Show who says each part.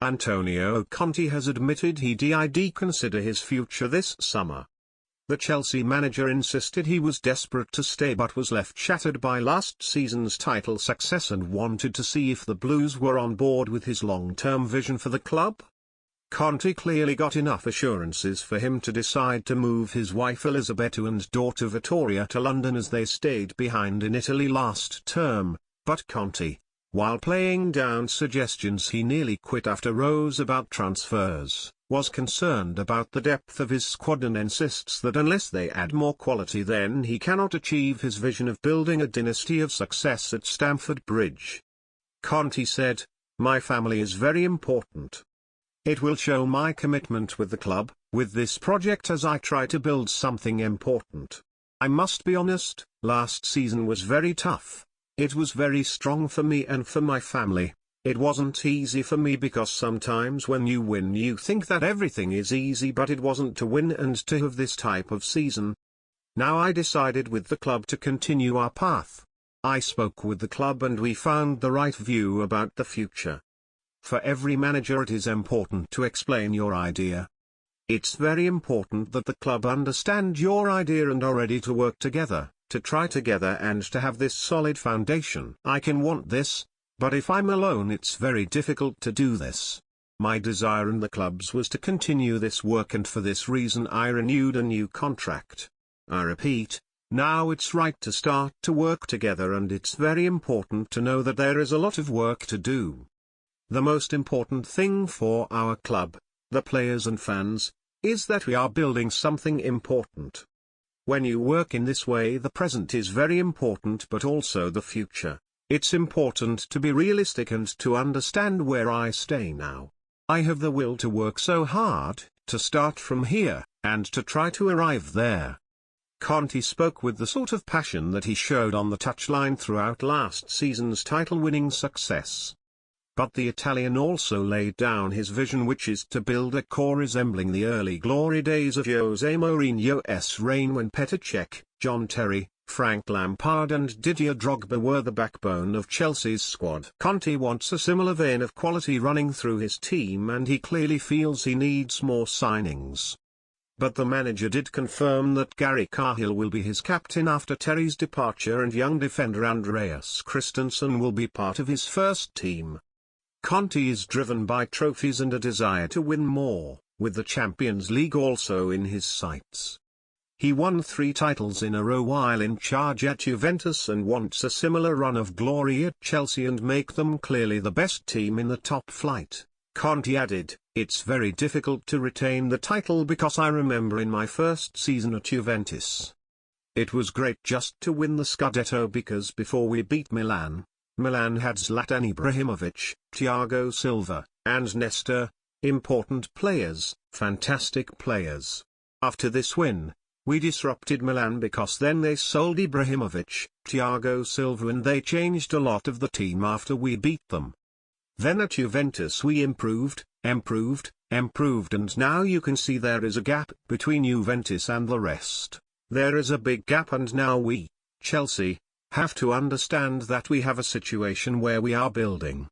Speaker 1: Antonio Conte has admitted he did consider his future this summer. The Chelsea manager insisted he was desperate to stay but was left shattered by last season's title success and wanted to see if the Blues were on board with his long-term vision for the club. Conte clearly got enough assurances for him to decide to move his wife Elisabetta and daughter Vittoria to London as they stayed behind in Italy last term, but Conte, while playing down suggestions he nearly quit after rows about transfers, was concerned about the depth of his squad and insists that unless they add more quality then he cannot achieve his vision of building a dynasty of success at Stamford Bridge. Conte said, "My family is very important. It will show my commitment with the club, with this project as I try to build something important. I must be honest, last season was very tough. It was very strong for me and for my family. It wasn't easy for me because sometimes when you win you think that everything is easy, but it wasn't to win and to have this type of season. Now I decided with the club to continue our path. I spoke with the club and we found the right view about the future. For every manager it is important to explain your idea. It's very important that the club understand your idea and are ready to work together, to try together and to have this solid foundation. I can want this, but if I'm alone it's very difficult to do this. My desire and the club's was to continue this work, and for this reason I renewed a new contract. I repeat, now it's right to start to work together, and it's very important to know that there is a lot of work to do. The most important thing for our club, the players and fans, is that we are building something important. When you work in this way, the present is very important but also the future. It's important to be realistic and to understand where I stay now. I have the will to work so hard, to start from here, and to try to arrive there." Conte spoke with the sort of passion that he showed on the touchline throughout last season's title-winning success. But the Italian also laid down his vision, which is to build a core resembling the early glory days of Jose Mourinho's reign, when Petr Cech, John Terry, Frank Lampard and Didier Drogba were the backbone of Chelsea's squad. Conte wants a similar vein of quality running through his team, and he clearly feels he needs more signings. But the manager did confirm that Gary Cahill will be his captain after Terry's departure, and young defender Andreas Christensen will be part of his first team. Conte is driven by trophies and a desire to win more, with the Champions League also in his sights. He won 3 titles in a row while in charge at Juventus and wants a similar run of glory at Chelsea and make them clearly the best team in the top flight. Conte added, "It's very difficult to retain the title because I remember in my first season at Juventus. It was great just to win the Scudetto because before we beat Milan had Zlatan Ibrahimovic, Thiago Silva, and Nesta, important players, fantastic players. After this win, we disrupted Milan because then they sold Ibrahimovic, Thiago Silva, and they changed a lot of the team after we beat them. Then at Juventus we improved, and now you can see there is a gap between Juventus and the rest. There is a big gap, and now we, Chelsea, have to understand that we have a situation where we are building